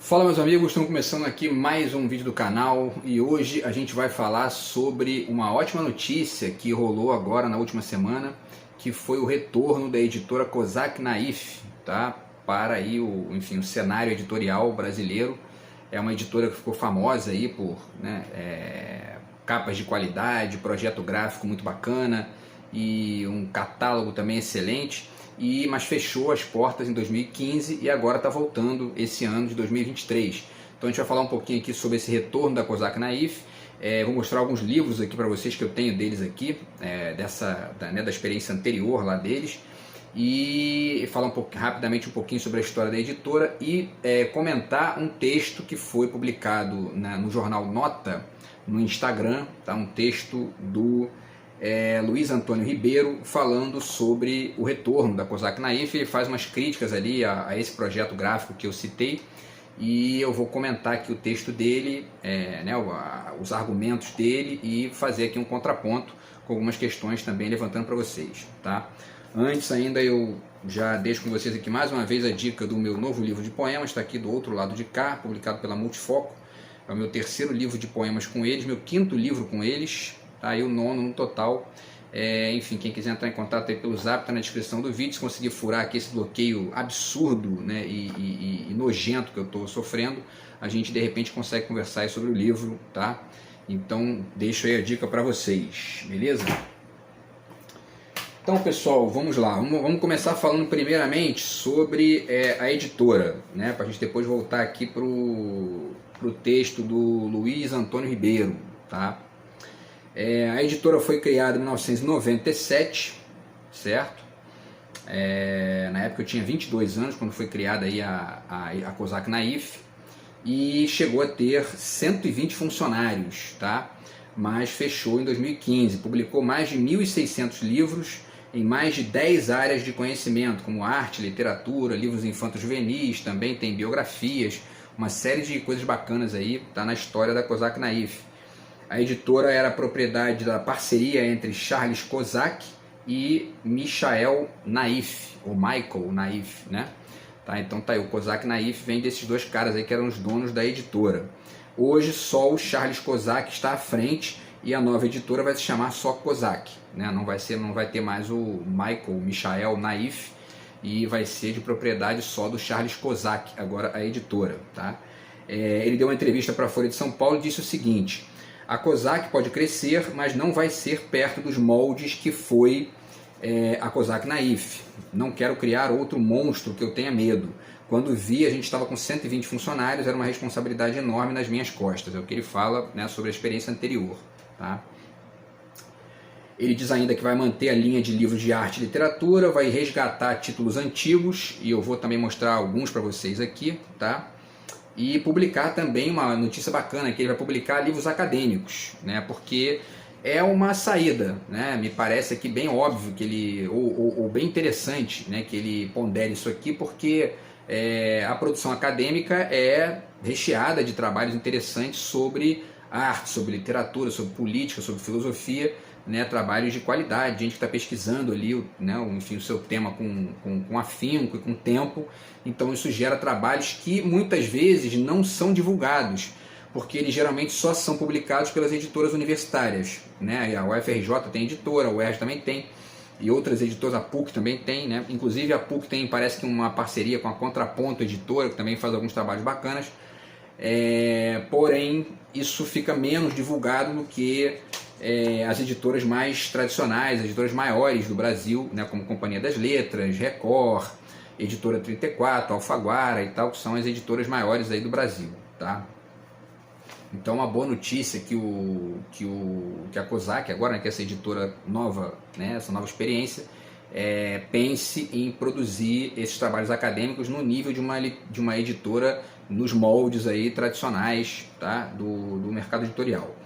Fala meus amigos, estamos começando aqui mais um vídeo do canal e hoje a gente vai falar sobre uma ótima notícia que rolou agora na última semana, que foi o retorno da editora Kozak Naif, tá? Para aí o cenário editorial brasileiro. É uma editora que ficou famosa aí por capas de qualidade, projeto gráfico muito bacana e um catálogo também excelente. Mas fechou as portas em 2015 e agora está voltando esse ano de 2023. Então a gente vai falar um pouquinho aqui sobre esse retorno da Kozak Naif. Vou mostrar alguns livros aqui para vocês que eu tenho deles aqui, da experiência anterior lá deles, e falar rapidamente um pouquinho sobre a história da editora e comentar um texto que foi publicado no jornal Nota, no Instagram, tá? Um texto do Luiz Antônio Ribeiro falando sobre o retorno da Kozak Naif. Ele faz umas críticas ali a esse projeto gráfico que eu citei e eu vou comentar aqui o texto dele, os argumentos dele e fazer aqui um contraponto com algumas questões também levantando para vocês, tá? Antes ainda eu já deixo com vocês aqui mais uma vez a dica do meu novo livro de poemas, está aqui do outro lado de cá, publicado pela Multifoco. É o meu terceiro livro de poemas com eles, meu quinto livro com eles, tá? E o nono no total. Enfim, quem quiser entrar em contato aí pelo Zap, está na descrição do vídeo. Se conseguir furar aqui esse bloqueio absurdo, né, e nojento que eu estou sofrendo, a gente de repente consegue conversar aí sobre o livro, tá? Então deixo aí a dica para vocês, beleza? Então pessoal, vamos lá, vamos começar falando primeiramente sobre a editora, né, para a gente depois voltar aqui pro texto do Luiz Antônio Ribeiro, tá? A editora foi criada em 1997, certo? Na época eu tinha 22 anos quando foi criada aí a Kozak Naif e chegou a ter 120 funcionários, tá? Mas fechou em 2015, publicou mais de 1.600 livros em mais de 10 áreas de conhecimento, como arte, literatura, livros infantos juvenis, também tem biografias, uma série de coisas bacanas aí, tá na história da Kozak Naif. A editora era propriedade da parceria entre Charles Kozak e Michael Naif, ou Michael Naif, né? Tá, então tá aí, o Kozak Naif vem desses dois caras aí que eram os donos da editora. Hoje só o Charles Kozak está à frente e a nova editora vai se chamar só Kozak, né? Não vai ter mais o Michael Naif e vai ser de propriedade só do Charles Kozak, agora a editora, tá? Ele deu uma entrevista para a Folha de São Paulo e disse o seguinte: a Kozak pode crescer, mas não vai ser perto dos moldes que foi a Kozak Naif. Não quero criar outro monstro que eu tenha medo. Quando vi, a gente estava com 120 funcionários, era uma responsabilidade enorme nas minhas costas. É o que ele fala, né, sobre a experiência anterior, tá? Ele diz ainda que vai manter a linha de livros de arte e literatura, vai resgatar títulos antigos, e eu vou também mostrar alguns para vocês aqui, tá? E publicar também uma notícia bacana, que ele vai publicar livros acadêmicos, né? Porque é uma saída, né? Me parece aqui bem óbvio que ele, ou bem interessante, né, que ele pondere isso aqui, porque a produção acadêmica é recheada de trabalhos interessantes sobre arte, sobre literatura, sobre política, sobre filosofia, né? Trabalhos de qualidade, gente que está pesquisando ali, né, enfim, o seu tema com afinco e com tempo. Então isso gera trabalhos que muitas vezes não são divulgados, porque eles geralmente só são publicados pelas editoras universitárias, né? A UFRJ tem editora, a UERJ também tem, e outras editoras, a PUC também tem, né? Inclusive a PUC tem, parece que uma parceria com a Contraponto Editora, que também faz alguns trabalhos bacanas, porém isso fica menos divulgado do que as editoras mais tradicionais, as editoras maiores do Brasil, né, como Companhia das Letras, Record, Editora 34, Alfaguara e tal, que são as editoras maiores aí do Brasil, tá? Então uma boa notícia que a Kozak, agora, né, que essa editora nova, né, essa nova experiência, pense em produzir esses trabalhos acadêmicos no nível de uma editora nos moldes aí tradicionais, tá, do mercado editorial.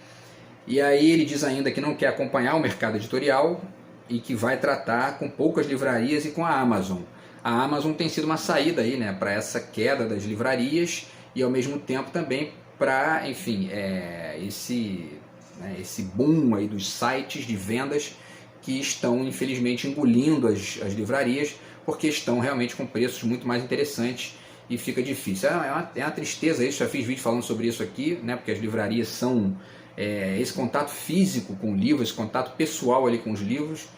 E aí ele diz ainda que não quer acompanhar o mercado editorial e que vai tratar com poucas livrarias e com a Amazon. A Amazon tem sido uma saída aí, né, para essa queda das livrarias e ao mesmo tempo também para, enfim, esse boom aí dos sites de vendas que estão infelizmente engolindo as livrarias, porque estão realmente com preços muito mais interessantes e fica difícil. É uma tristeza isso, já fiz vídeo falando sobre isso aqui, né, porque as livrarias são esse contato físico com o livro, esse contato pessoal ali com os livros,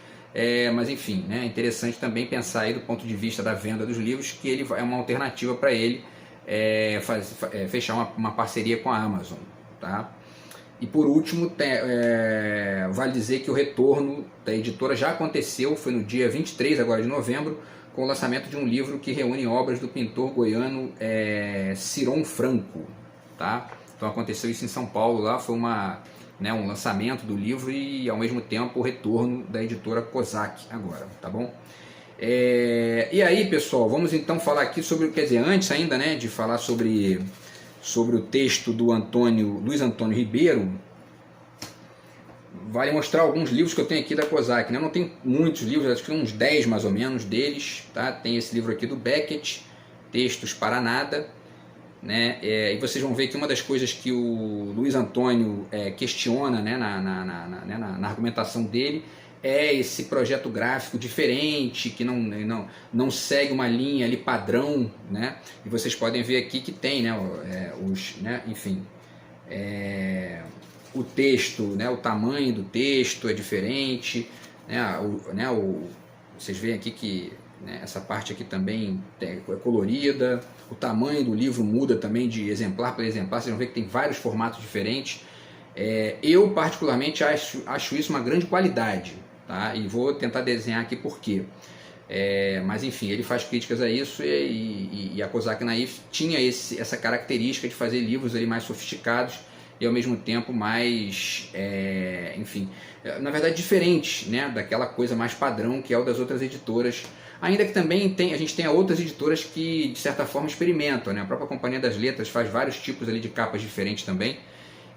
mas enfim, né, é interessante também pensar aí do ponto de vista da venda dos livros, que ele é uma alternativa para ele fechar uma parceria com a Amazon, tá? E por último, vale dizer que o retorno da editora já aconteceu, foi no dia 23 agora de novembro, com o lançamento de um livro que reúne obras do pintor goiano Ciron Franco, tá? Então aconteceu isso em São Paulo, lá foi um lançamento do livro e ao mesmo tempo o retorno da editora Kozak agora, tá bom? E aí, pessoal, vamos então falar aqui sobre, quer dizer, antes ainda, né, de falar sobre o texto do Luiz Antônio Ribeiro, vale mostrar alguns livros que eu tenho aqui da Kozak, né? Eu não tenho muitos livros, acho que uns 10 mais ou menos deles, tá? Tem esse livro aqui do Beckett, Textos para Nada, né? E vocês vão ver que uma das coisas que o Luiz Antônio questiona, né, na argumentação dele, é esse projeto gráfico diferente, que não segue uma linha ali padrão, né? E vocês podem ver aqui que tem, né, enfim, o texto, né, o tamanho do texto é diferente, né, vocês veem aqui que, né, essa parte aqui também é colorida, o tamanho do livro muda também de exemplar para exemplar, vocês vão ver que tem vários formatos diferentes. Eu particularmente acho isso uma grande qualidade, tá? E vou tentar desenhar aqui por quê. Mas enfim, ele faz críticas a isso e a Kozak Naif tinha essa característica de fazer livros ali mais sofisticados e ao mesmo tempo mais, enfim, na verdade diferente, né, daquela coisa mais padrão que é o das outras editoras, ainda que também a gente tenha outras editoras que de certa forma experimentam, né? A própria Companhia das Letras faz vários tipos ali de capas diferentes também.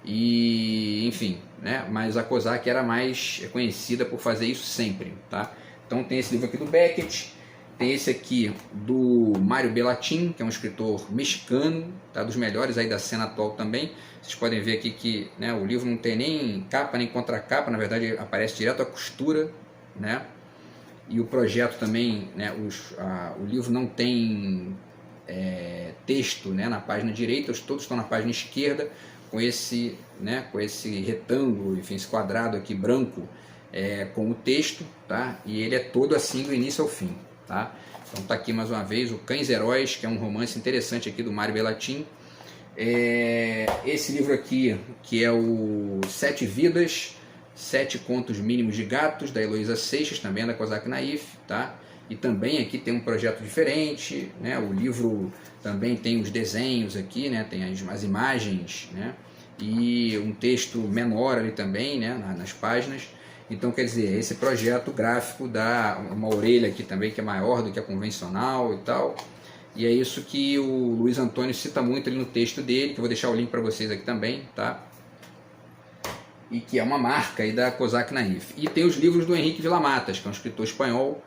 E enfim, né? Mas a Kozak era mais conhecida por fazer isso sempre, tá? Então tem esse livro aqui do Beckett, tem esse aqui do Mário Bellatin, que é um escritor mexicano, tá? Dos melhores aí da cena atual também. Vocês podem ver aqui que, né, o livro não tem nem capa nem contracapa, na verdade aparece direto a costura, né? E o projeto também, né, o livro não tem texto, né, na página direita, todos estão na página esquerda, com esse retângulo, enfim, esse quadrado aqui branco com o texto, tá? E ele é todo assim do início ao fim, tá? Então tá aqui mais uma vez o Cães Heróis, que é um romance interessante aqui do Mário Bellatin. Esse livro aqui, que é o Sete Vidas, 7 Contos Mínimos de Gatos, da Heloísa Seixas, também da Kozak Naif, tá? E também aqui tem um projeto diferente, né? O livro também tem os desenhos aqui, né? Tem as imagens, né? E um texto menor ali também, né? Nas páginas. Então, quer dizer, esse projeto gráfico dá uma orelha aqui também que é maior do que a convencional e tal. E é isso que o Luiz Antônio cita muito ali no texto dele, que eu vou deixar o link para vocês aqui também, tá? E que é uma marca aí da Kozak Naif. E tem os livros do Henrique Villamatas, que é um escritor espanhol,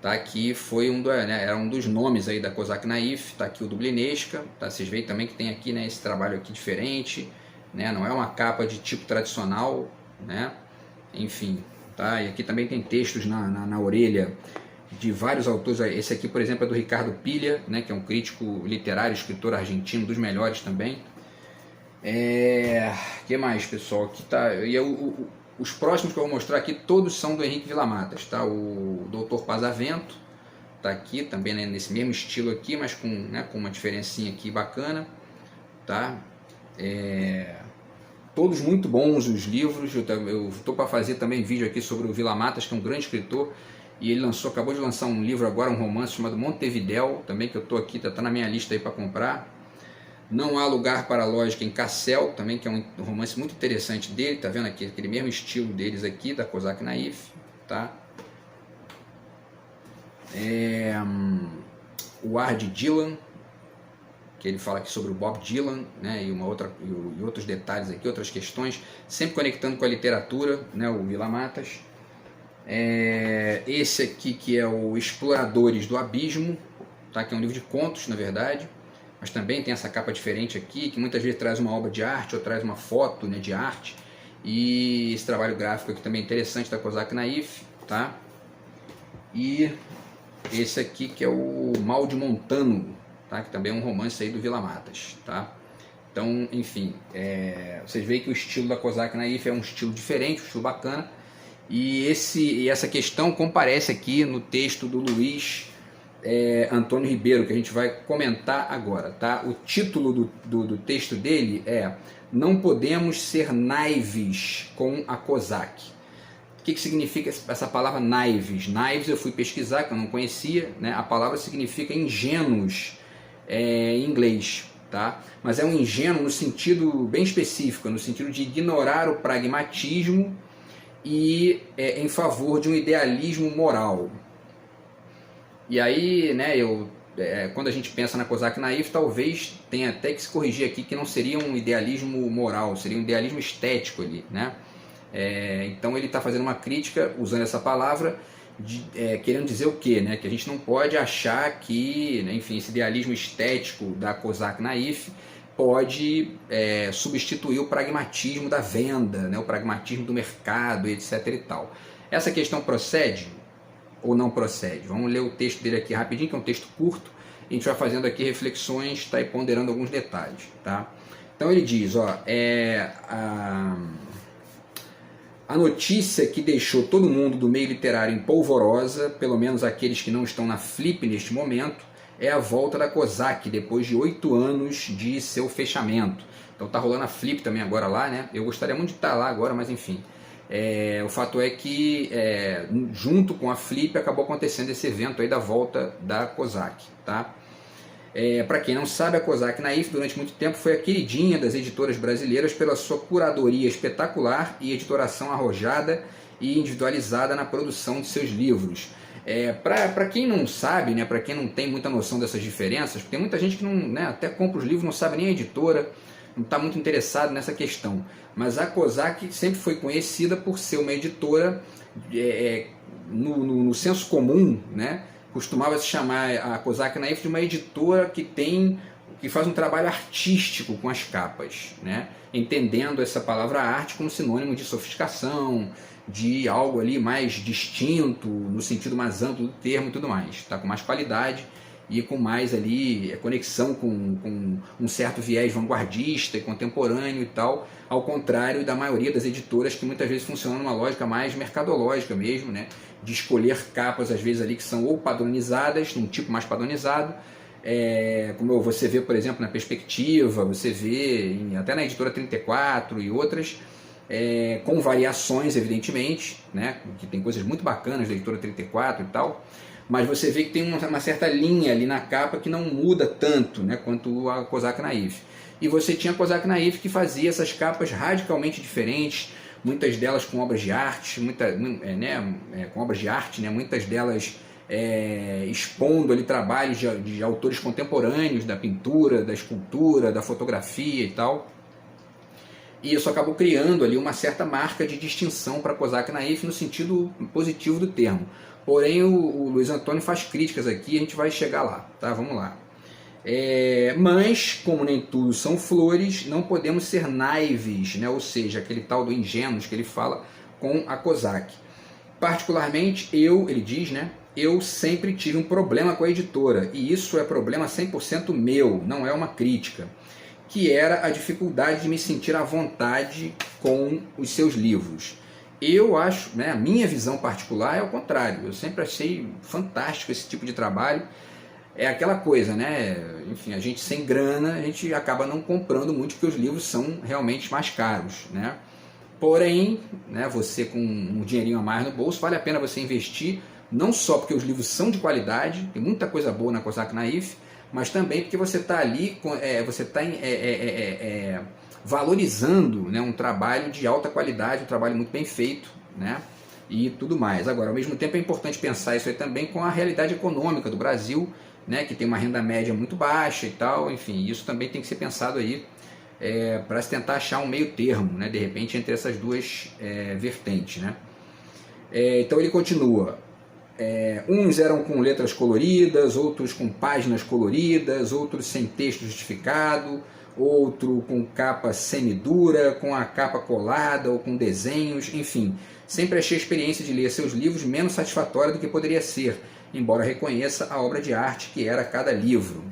tá? Que foi era um dos nomes aí da Kozak Naif. Tá aqui o Dublinesca, tá? Vocês veem também que tem aqui, né, esse trabalho aqui diferente, né? Não é uma capa de tipo tradicional, né? Enfim, tá? E aqui também tem textos na orelha de vários autores. Esse aqui, por exemplo, é do Ricardo Pilha, né, que é um crítico literário, escritor argentino, dos melhores também. Que mais, pessoal? Aqui tá, os próximos que eu vou mostrar aqui, todos são do Henrique Villamatas, tá? O Doutor Pazavento tá aqui também, né, nesse mesmo estilo aqui, mas com uma diferencinha aqui bacana, tá? Todos muito bons os livros. Eu estou para fazer também vídeo aqui sobre o Villamatas, que é um grande escritor, e ele acabou de lançar um livro agora, um romance chamado Montevidéu, também, que eu estou aqui, tá na minha lista aí para comprar. Não Há Lugar para a Lógica em Cassel, também, que é um romance muito interessante dele, tá vendo aqui, aquele mesmo estilo deles aqui, da Kozak Naif, tá? O Ar de Dylan, que ele fala aqui sobre o Bob Dylan, né, e outros detalhes aqui, outras questões, sempre conectando com a literatura, né, o Villamatas. Esse aqui, que é o Exploradores do Abismo, tá, que é um livro de contos, na verdade, mas também tem essa capa diferente aqui, que muitas vezes traz uma obra de arte ou traz uma foto, né, de arte. E esse trabalho gráfico aqui também é interessante, da Kozak Naif, tá? E esse aqui, que é o Mal de Montano, tá? Que também é um romance aí do Vila Matas, tá? Então, enfim, vocês veem que o estilo da Kozak Naif é um estilo diferente, um estilo bacana, e essa questão comparece aqui no texto do Luiz Antônio Ribeiro, que a gente vai comentar agora, tá? O título do texto dele é "Não podemos ser naives com a Kozak". O que significa essa palavra naives? Naives eu fui pesquisar, que eu não conhecia, né? A palavra significa ingênuos em inglês, tá? Mas é um ingênuo no sentido bem específico, no sentido de ignorar o pragmatismo e em favor de um idealismo moral. E aí, né, quando a gente pensa na Kozak Naif, talvez tenha até que se corrigir aqui que não seria um idealismo moral, seria um idealismo estético ali, né? Então ele está fazendo uma crítica, usando essa palavra, querendo dizer o quê? Né? Que a gente não pode achar que, né, enfim, esse idealismo estético da Kozak Naif pode substituir o pragmatismo da venda, né, o pragmatismo do mercado, etc. e tal. Essa questão procede ou não procede? Vamos ler o texto dele aqui rapidinho, que é um texto curto, e a gente vai fazendo aqui reflexões, tá, e ponderando alguns detalhes. Tá? Então ele diz, a notícia que deixou todo mundo do meio literário em polvorosa, pelo menos aqueles que não estão na Flip neste momento, é a volta da Kozak, depois de 8 anos de seu fechamento. Então tá rolando a Flip também agora lá, né? Eu gostaria muito de estar lá agora, mas enfim. O fato é que, junto com a Flip, acabou acontecendo esse evento aí da volta da Kozak, tá? Para quem não sabe, a Kozak Naif durante muito tempo foi a queridinha das editoras brasileiras pela sua curadoria espetacular e editoração arrojada e individualizada na produção de seus livros. Para quem não sabe, né, para quem não tem muita noção dessas diferenças, tem muita gente que não, né, até compra os livros, não sabe nem a editora, não está muito interessado nessa questão. Mas a Kozak sempre foi conhecida por ser uma editora, no senso comum, né, costumava se chamar a Kozak Naif de uma editora que faz um trabalho artístico com as capas, né? Entendendo essa palavra arte como sinônimo de sofisticação, de algo ali mais distinto, no sentido mais amplo do termo e tudo mais, tá? Com mais qualidade e com mais ali conexão com um certo viés vanguardista e contemporâneo e tal, ao contrário da maioria das editoras que muitas vezes funcionam numa lógica mais mercadológica mesmo, né? De escolher capas às vezes ali que são ou padronizadas, num tipo mais padronizado, como você vê, por exemplo, na Perspectiva, você vê até na Editora 34 e outras, com variações, evidentemente, né, que tem coisas muito bacanas da Editora 34 e tal, mas você vê que tem uma certa linha ali na capa que não muda tanto, né, quanto a Kozak Naif. E você tinha a Kozak Naif que fazia essas capas radicalmente diferentes, muitas delas com obras de arte, com obras de arte, né, muitas delas expondo ali trabalhos de autores contemporâneos, da pintura, da escultura, da fotografia e tal. E isso acabou criando ali uma certa marca de distinção para a Kozak Naif no sentido positivo do termo. Porém, o Luiz Antônio faz críticas aqui, a gente vai chegar lá, tá? Vamos lá. Mas, como nem tudo são flores, não podemos ser naives, né? Ou seja, aquele tal do ingênuos que ele fala com a Kozak. Particularmente, ele diz, né? Eu sempre tive um problema com a editora, e isso é problema 100% meu, não é uma crítica, que era a dificuldade de me sentir à vontade com os seus livros. Eu acho, né, a minha visão particular é o contrário, eu sempre achei fantástico esse tipo de trabalho. É aquela coisa, né? Enfim, a gente sem grana, a gente acaba não comprando muito porque os livros são realmente mais caros, né? Porém, né, você com um dinheirinho a mais no bolso, vale a pena você investir, não só porque os livros são de qualidade, tem muita coisa boa na Kozak Naif, mas também porque você está ali, você está valorizando, né, um trabalho de alta qualidade, um trabalho muito bem feito, né, e tudo mais. Agora, ao mesmo tempo é importante pensar isso aí também com a realidade econômica do Brasil, né, que tem uma renda média muito baixa e tal, enfim, isso também tem que ser pensado aí para se tentar achar um meio termo, né, de repente, entre essas duas vertentes, né. Então ele continua. Uns eram com letras coloridas, outros com páginas coloridas, outros sem texto justificado, outro com capa semidura, com a capa colada ou com desenhos, enfim. Sempre achei a experiência de ler seus livros menos satisfatória do que poderia ser, embora reconheça a obra de arte que era cada livro.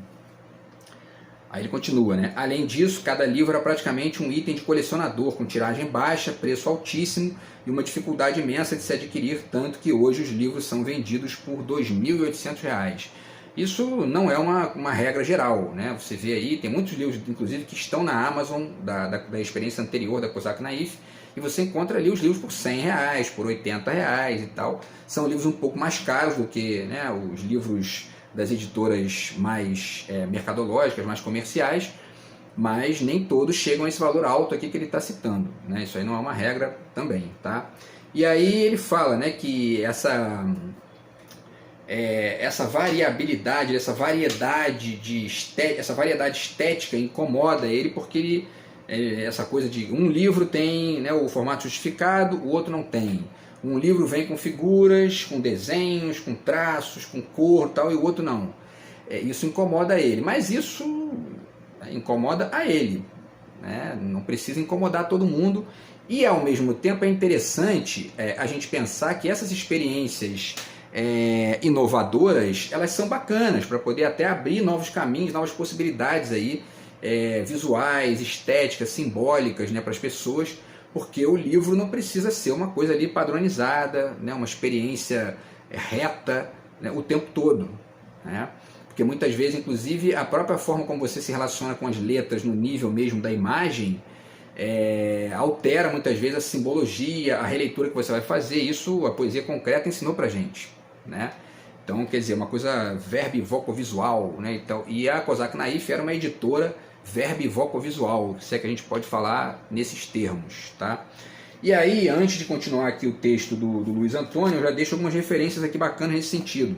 Aí ele continua, né? Além disso, cada livro era praticamente um item de colecionador, com tiragem baixa, preço altíssimo e uma dificuldade imensa de se adquirir, tanto que hoje os livros são vendidos por R$ 2.800. Isso não é uma regra geral, né? Você vê aí, tem muitos livros, inclusive, que estão na Amazon, da experiência anterior da Cosac Naif, e você encontra ali os livros por R$100, por R$80 e tal. São livros um pouco mais caros do que, né, os livros das editoras mais mercadológicas, mais comerciais, mas nem todos chegam a esse valor alto aqui que ele está citando, né? Isso aí não é uma regra também, tá? E aí ele fala, né, que essa variabilidade, essa variedade estética incomoda ele, porque ele, essa coisa de um livro tem, né, o formato justificado, o outro não tem. Um livro vem com figuras, com desenhos, com traços, com cor tal, e o outro não. Isso incomoda ele, mas isso incomoda a ele, né? Não precisa incomodar todo mundo. E ao mesmo tempo é interessante a gente pensar que essas experiências inovadoras, elas são bacanas para poder até abrir novos caminhos, novas possibilidades aí, visuais, estéticas, simbólicas, né, para as pessoas, porque o livro não precisa ser uma coisa ali padronizada, né, uma experiência reta, né, o tempo todo, né? Porque muitas vezes, inclusive, a própria forma como você se relaciona com as letras no nível mesmo da imagem altera muitas vezes a simbologia, a releitura que você vai fazer. Isso a poesia concreta ensinou pra gente, né? Então, quer dizer, uma coisa verbo e vocovisual, né? Então, e a Cosac Naif era uma editora verbo e vocovisual, se é que a gente pode falar nesses termos, tá? E aí, antes de continuar aqui o texto do Luiz Antônio, eu já deixo algumas referências aqui bacanas nesse sentido.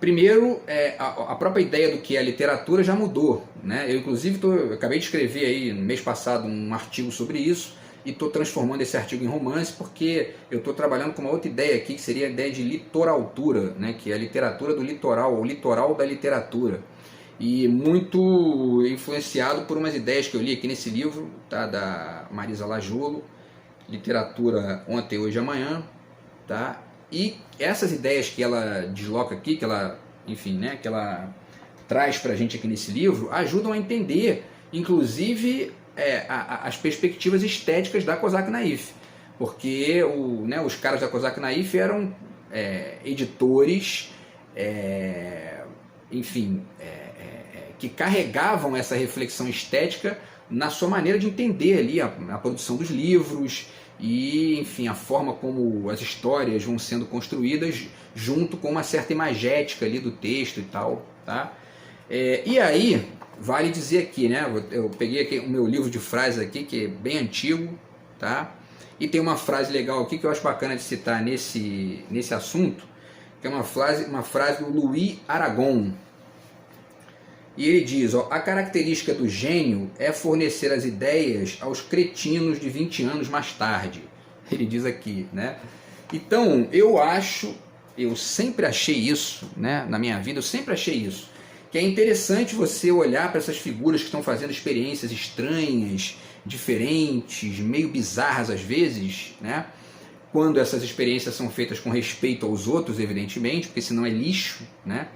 Primeiro, a própria ideia do que é a literatura já mudou, né? Eu, inclusive, acabei de escrever aí no mês passado um artigo sobre isso e estou transformando esse artigo em romance porque eu estou trabalhando com uma outra ideia aqui, que seria a ideia de litoraltura, né? Que é a literatura do litoral, o litoral da literatura. E muito influenciado por umas ideias que eu li aqui nesse livro, tá? Da Marisa Lajolo, Literatura Ontem, Hoje e Amanhã, tá? E essas ideias que ela desloca aqui, que ela, enfim, né, que ela traz para a gente aqui nesse livro, ajudam a entender, inclusive, as perspectivas estéticas da Cosac Naif. Porque os caras da Cosac Naif eram editores, enfim, que carregavam essa reflexão estética na sua maneira de entender ali a produção dos livros e, enfim, a forma como as histórias vão sendo construídas junto com uma certa imagética ali do texto e tal, tá? E aí, vale dizer aqui, né? Eu peguei aqui o meu livro de frases aqui, que é bem antigo, tá? E tem uma frase legal aqui que eu acho bacana de citar nesse assunto, que é uma frase do Louis Aragon. E ele diz, a característica do gênio é fornecer as ideias aos cretinos de 20 anos mais tarde. Ele diz aqui, né? Então, eu sempre achei isso, né? Na minha vida, eu sempre achei isso. Que é interessante você olhar para essas figuras que estão fazendo experiências estranhas, diferentes, meio bizarras às vezes, né? Quando essas experiências são feitas com respeito aos outros, evidentemente, porque senão é lixo, né?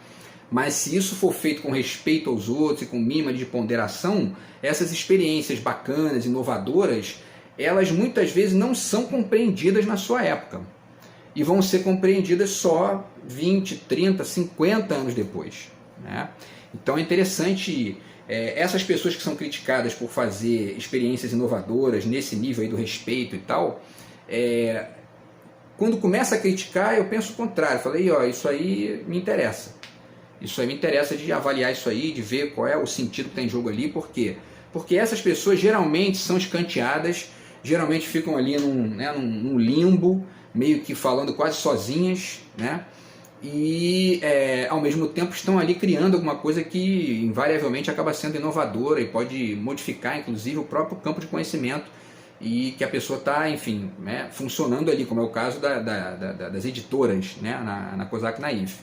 Mas se isso for feito com respeito aos outros e com mínima de ponderação, essas experiências bacanas, inovadoras, elas muitas vezes não são compreendidas na sua época. E vão ser compreendidas só 20, 30, 50 anos depois, né? Então é interessante, essas pessoas que são criticadas por fazer experiências inovadoras nesse nível aí do respeito e tal, quando começa a criticar, eu penso o contrário. Falei, isso aí me interessa. Isso aí me interessa de avaliar isso aí, de ver qual é o sentido que tem em jogo ali. Por quê? Porque essas pessoas geralmente são escanteadas, geralmente ficam ali num limbo, meio que falando quase sozinhas, né? E ao mesmo tempo estão ali criando alguma coisa que invariavelmente acaba sendo inovadora e pode modificar inclusive o próprio campo de conhecimento e que a pessoa está, enfim, né, funcionando ali, como é o caso das editoras, né, na Cosac Naif.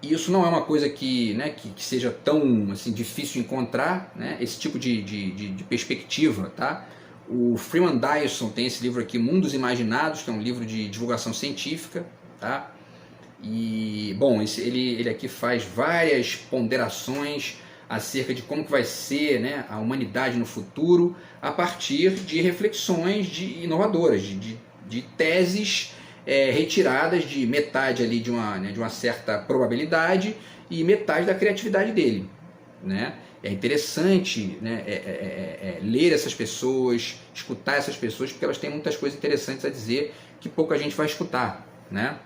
Isso não é uma coisa que seja tão assim, difícil de encontrar, né, esse tipo de perspectiva, tá? O Freeman Dyson tem esse livro aqui, Mundos Imaginados, que é um livro de divulgação científica, tá? E, bom, ele aqui faz várias ponderações acerca de como que vai ser, né, a humanidade no futuro, a partir de reflexões inovadoras, de teses retiradas de metade ali de uma certa probabilidade e metade da criatividade dele, né? É interessante, né, ler essas pessoas, escutar essas pessoas, porque elas têm muitas coisas interessantes a dizer que pouca gente vai escutar, né?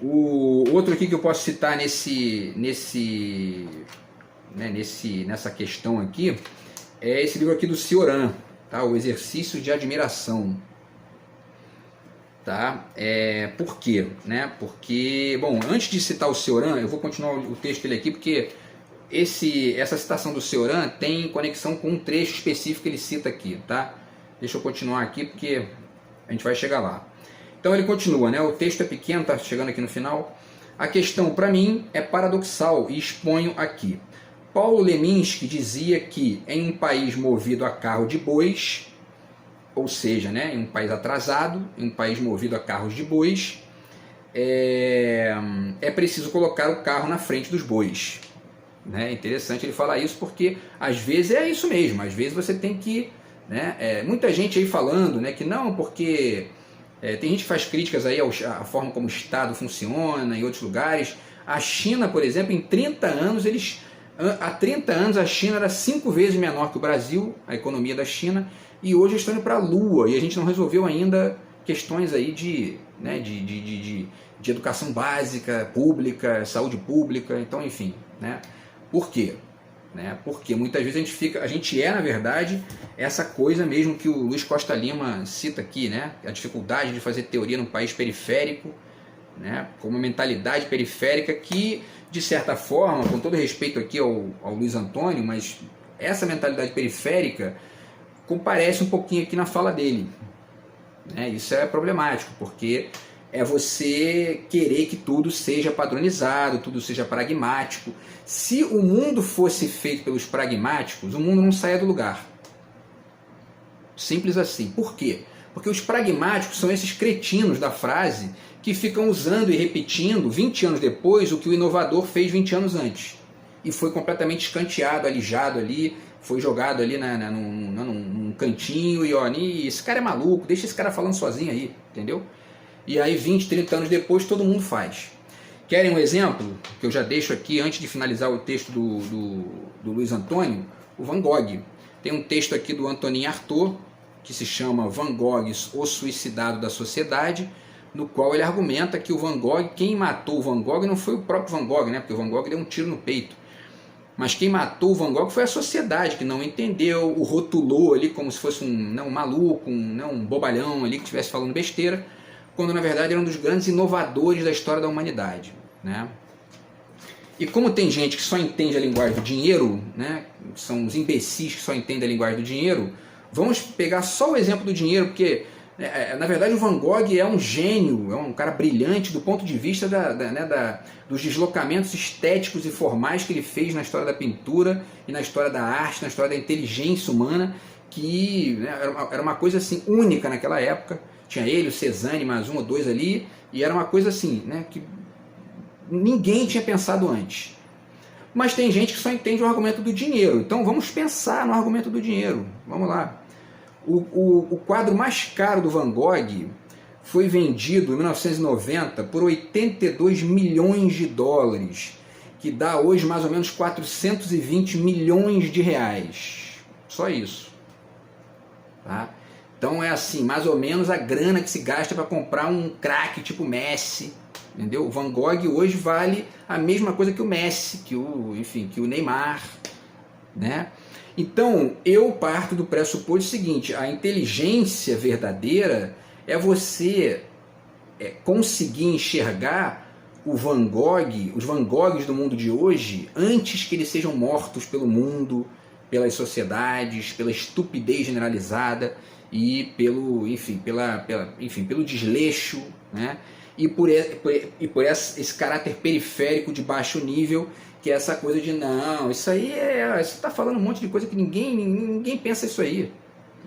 O outro aqui que eu posso citar nessa questão aqui é esse livro aqui do Cioran, tá? O Exercício de Admiração. Tá? Por quê? Né? Porque, bom, antes de citar o Cioran, eu vou continuar o texto dele aqui, porque essa citação do Cioran tem conexão com um trecho específico que ele cita aqui, tá? Deixa eu continuar aqui, porque a gente vai chegar lá. Então ele continua, né? O texto é pequeno, tá chegando aqui no final. A questão, para mim, é paradoxal e exponho aqui. Paulo Leminski dizia que em um país movido a carro de bois, ou seja, né, em um país atrasado, em um país movido a carros de bois, é preciso colocar o carro na frente dos bois. É interessante ele falar isso, porque às vezes é isso mesmo, às vezes você tem que... Né, muita gente aí falando, né, que não, porque tem gente que faz críticas aí à forma como o Estado funciona em outros lugares. A China, por exemplo, em 30 anos, há 30 anos a China era 5 vezes menor que o Brasil, a economia da China, e hoje estão indo para a Lua, e a gente não resolveu ainda questões aí de educação básica, pública, saúde pública, então enfim, né? Por quê? Né? Porque muitas vezes a gente na verdade, essa coisa mesmo que o Luiz Costa Lima cita aqui, né? A dificuldade de fazer teoria num país periférico, né? Com uma mentalidade periférica que, de certa forma, com todo respeito aqui ao Luiz Antônio, mas essa mentalidade periférica comparece um pouquinho aqui na fala dele, né? Isso é problemático, porque é você querer que tudo seja padronizado, tudo seja pragmático. Se o mundo fosse feito pelos pragmáticos, o mundo não saia do lugar. Simples assim. Por quê? Porque os pragmáticos são esses cretinos da frase que ficam usando e repetindo 20 anos depois o que o inovador fez 20 anos antes. E foi completamente escanteado, alijado ali, foi jogado ali num cantinho e ó, esse cara é maluco, deixa esse cara falando sozinho aí, entendeu? E aí 20, 30 anos depois todo mundo faz. Querem um exemplo? Que eu já deixo aqui antes de finalizar o texto do Luiz Antônio? O Van Gogh. Tem um texto aqui do Antonin Artaud, que se chama Van Gogh, o Suicidado da Sociedade, no qual ele argumenta que o Van Gogh, quem matou o Van Gogh não foi o próprio Van Gogh, né? Porque o Van Gogh deu um tiro no peito. Mas quem matou o Van Gogh foi a sociedade, que não entendeu, o rotulou ali como se fosse um maluco, um bobalhão ali que estivesse falando besteira, quando na verdade era um dos grandes inovadores da história da humanidade, né? E como tem gente que só entende a linguagem do dinheiro, né? São os imbecis que só entendem a linguagem do dinheiro, vamos pegar só o exemplo do dinheiro, porque na verdade o Van Gogh é um gênio, é um cara brilhante do ponto de vista dos deslocamentos estéticos e formais que ele fez na história da pintura e na história da arte, na história da inteligência humana, que era uma coisa assim única naquela época. Tinha ele, o Cézanne, mais um ou dois ali, e era uma coisa assim, né, que ninguém tinha pensado antes. Mas tem gente que só entende o argumento do dinheiro, então vamos pensar no argumento do dinheiro, vamos lá. O quadro mais caro do Van Gogh foi vendido em 1990 por 82 milhões de dólares, que dá hoje mais ou menos 420 milhões de reais. Só isso. Tá? Então é assim, mais ou menos a grana que se gasta para comprar um craque tipo Messi, entendeu? O Van Gogh hoje vale a mesma coisa que o Messi, que o Neymar, né? Então eu parto do pressuposto seguinte: a inteligência verdadeira é você conseguir enxergar o Van Gogh, os Van Goghs do mundo de hoje, antes que eles sejam mortos pelo mundo, pelas sociedades, pela estupidez generalizada e pelo desleixo, né? E por esse caráter periférico de baixo nível, que é essa coisa de não, isso aí você está falando um monte de coisa que ninguém pensa isso aí,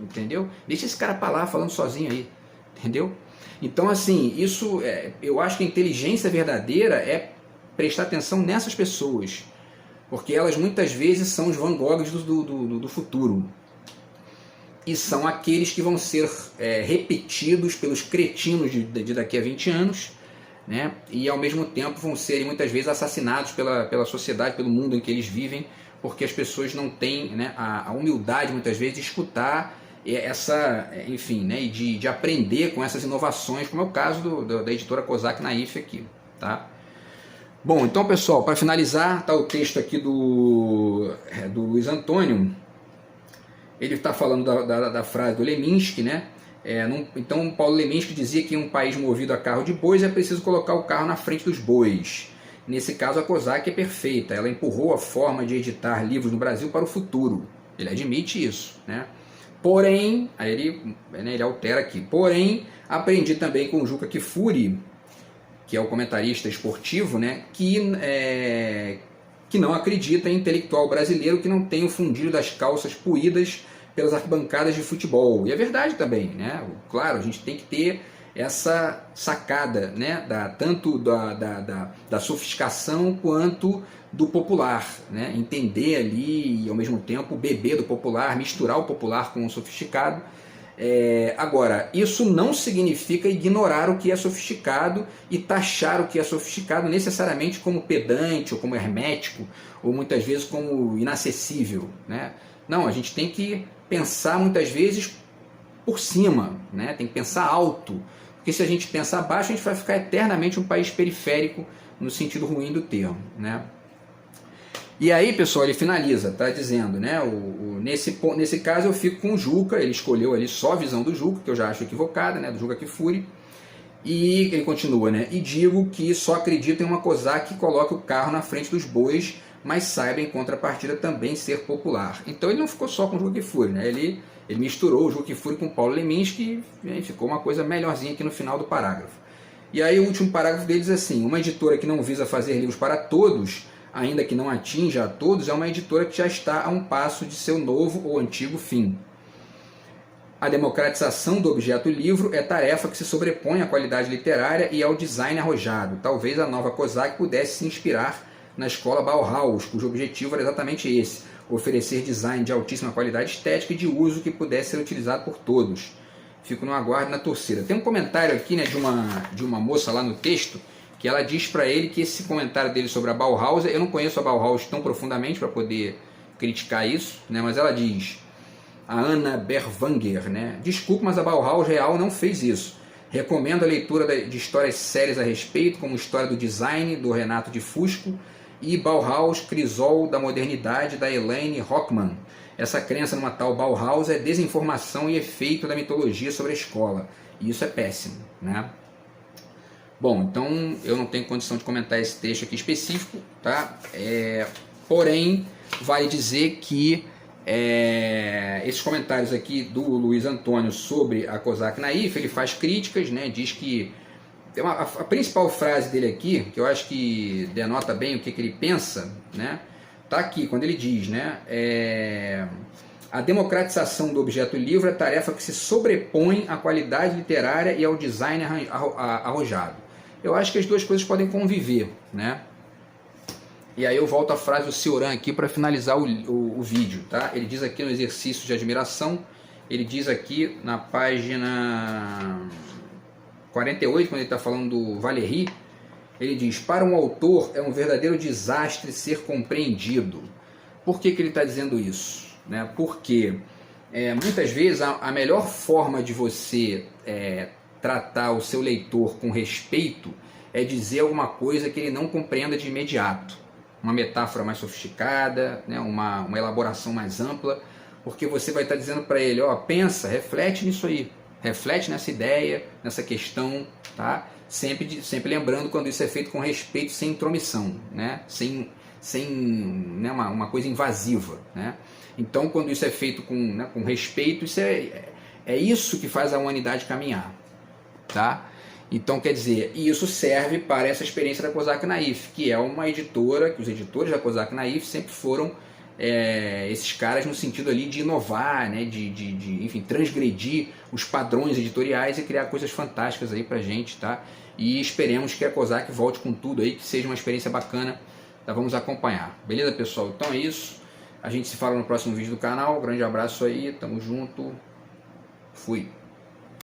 entendeu? Deixa esse cara para lá falando sozinho aí, entendeu? Então, assim, isso eu acho que a inteligência verdadeira é prestar atenção nessas pessoas, porque elas muitas vezes são os Van Goghs do futuro, e são aqueles que vão ser repetidos pelos cretinos de daqui a 20 anos, né? E ao mesmo tempo vão ser muitas vezes assassinados pela sociedade, pelo mundo em que eles vivem, porque as pessoas não têm, né, a humildade muitas vezes de escutar enfim, né, e de aprender com essas inovações, como é o caso da editora Kozak Naif aqui, tá? Bom, então pessoal, para finalizar, tá o texto aqui do Luiz Antônio. Ele está falando da frase do Leminski, né? Então Paulo Leminski dizia que em um país movido a carro de bois é preciso colocar o carro na frente dos bois. Nesse caso a Kozak é perfeita, ela empurrou a forma de editar livros no Brasil para o futuro. Ele admite isso, né? Porém, aí ele altera aqui, porém aprendi também com o Juca Kfouri, que é o comentarista esportivo, né? Que não acredita em intelectual brasileiro que não tem o fundilho das calças poídas pelas arquibancadas de futebol. E é verdade também, né? Claro, a gente tem que ter essa sacada, né? Tanto da sofisticação quanto do popular, né? Entender ali e ao mesmo tempo beber do popular, misturar o popular com o sofisticado. Agora, isso não significa ignorar o que é sofisticado e taxar o que é sofisticado necessariamente como pedante ou como hermético ou muitas vezes como inacessível, né? Não, a gente tem que pensar muitas vezes por cima, né? Tem que pensar alto, porque se a gente pensar baixo a gente vai ficar eternamente um país periférico no sentido ruim do termo, né? E aí, pessoal, ele finaliza, tá dizendo, né? Nesse caso eu fico com o Juca, ele escolheu ali só a visão do Juca, que eu já acho equivocada, né? Do Juca Kfouri. E ele continua, né? E digo que só acredito em uma Kozak que coloque o carro na frente dos bois, mas saiba em contrapartida também ser popular. Então ele não ficou só com o Juca Kfouri, né? Ele misturou o Juca Kfouri com o Paulo Leminski e ficou uma coisa melhorzinha aqui no final do parágrafo. E aí o último parágrafo deles é assim: uma editora que não visa fazer livros para todos, ainda que não atinja a todos, é uma editora que já está a um passo de seu novo ou antigo fim. A democratização do objeto livro é tarefa que se sobrepõe à qualidade literária e ao design arrojado. Talvez a nova Kozak pudesse se inspirar na escola Bauhaus, cujo objetivo era exatamente esse: oferecer design de altíssima qualidade estética e de uso que pudesse ser utilizado por todos. Fico no aguardo e na torcida. Tem um comentário aqui, né, de uma moça lá no texto, que ela diz para ele que esse comentário dele sobre a Bauhaus, eu não conheço a Bauhaus tão profundamente para poder criticar isso, né, mas ela diz, a Ana Berwanger, né, desculpe, mas a Bauhaus real não fez isso. Recomendo a leitura de histórias sérias a respeito, como História do Design, do Renato de Fusco, e Bauhaus, Crisol da Modernidade, da Elaine Hockman. Essa crença numa tal Bauhaus é desinformação e efeito da mitologia sobre a escola. E isso é péssimo, né? Bom, então eu não tenho condição de comentar esse texto aqui específico, tá? Porém, vale dizer que esses comentários aqui do Luiz Antônio sobre a Kozak Naif, ele faz críticas, né? Diz que a principal frase dele aqui, que eu acho que denota bem o que ele pensa, né? Tá aqui, quando ele diz, né? A democratização do objeto livro é tarefa que se sobrepõe à qualidade literária e ao design arrojado. Eu acho que as duas coisas podem conviver, né? E aí eu volto à frase do Cioran aqui para finalizar o vídeo, tá? Ele diz aqui no exercício de admiração, ele diz aqui na página 48, quando ele está falando do Valéry, ele diz: para um autor é um verdadeiro desastre ser compreendido. Por que ele está dizendo isso? Né? Porque muitas vezes a melhor forma de você tratar o seu leitor com respeito é dizer alguma coisa que ele não compreenda de imediato. Uma metáfora mais sofisticada, né? uma elaboração mais ampla, porque você vai estar dizendo para ele, ó, pensa, reflete nisso aí, reflete nessa ideia, nessa questão, tá? Sempre lembrando quando isso é feito com respeito, sem intromissão, né? sem né, uma coisa invasiva, né? Então, quando isso é feito com respeito, isso é isso que faz a humanidade caminhar, tá? Então, quer dizer, e isso serve para essa experiência da Kozak Naif, que é uma editora, que os editores da Kozak Naif sempre foram esses caras no sentido ali de inovar, né, enfim, transgredir os padrões editoriais e criar coisas fantásticas aí pra gente, tá? E esperemos que a Kozak volte com tudo aí, que seja uma experiência bacana, tá? Vamos acompanhar. Beleza, pessoal? Então é isso. A gente se fala no próximo vídeo do canal. Grande abraço aí, tamo junto. Fui.